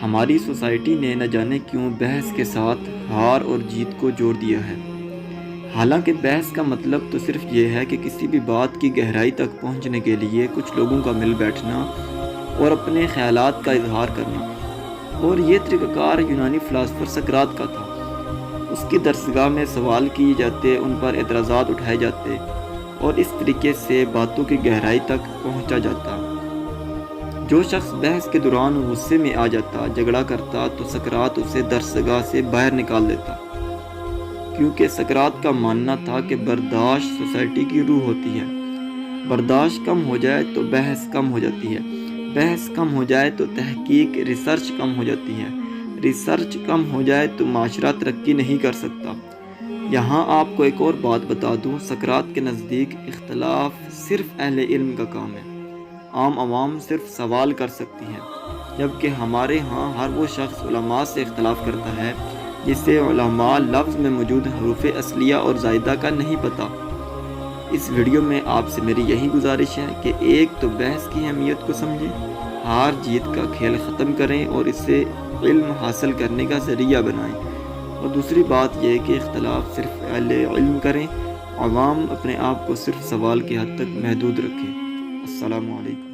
ہماری سوسائٹی نے نہ جانے کیوں بحث کے ساتھ ہار اور جیت کو جوڑ دیا ہے۔ حالانکہ بحث کا مطلب تو صرف یہ ہے کہ کسی بھی بات کی گہرائی تک پہنچنے کے لیے کچھ لوگوں کا مل بیٹھنا اور اپنے خیالات کا اظہار کرنا، اور یہ طریقہ کار یونانی فلاسفر سقراط کا تھا۔ اس کی درسگاہ میں سوال کیے جاتے، ان پر اعتراضات اٹھائے جاتے اور اس طریقے سے باتوں کی گہرائی تک پہنچا جاتا۔ جو شخص بحث کے دوران غصے میں آ جاتا، جھگڑا کرتا، تو سقراط اسے درسگاہ سے باہر نکال دیتا، کیونکہ سقراط کا ماننا تھا کہ برداشت سوسائٹی کی روح ہوتی ہے۔ برداشت کم ہو جائے تو بحث کم ہو جاتی ہے، بحث کم ہو جائے تو تحقیق ریسرچ کم ہو جاتی ہے، ریسرچ کم ہو جائے تو معاشرہ ترقی نہیں کر سکتا۔ یہاں آپ کو ایک اور بات بتا دوں، سقراط کے نزدیک اختلاف صرف اہل علم کا کام ہے، عام عوام صرف سوال کر سکتی ہیں، جبکہ ہمارے ہاں ہر وہ شخص علماء سے اختلاف کرتا ہے جسے علماء لفظ میں موجود حروف اصلیہ اور زائدہ کا نہیں پتہ۔ اس ویڈیو میں آپ سے میری یہی گزارش ہے کہ ایک تو بحث کی اہمیت کو سمجھیں، ہار جیت کا کھیل ختم کریں اور اسے علم حاصل کرنے کا ذریعہ بنائیں، اور دوسری بات یہ کہ اختلاف صرف اہل علم کریں، عوام اپنے آپ کو صرف سوال کی حد تک محدود رکھیں۔ السلام علیکم۔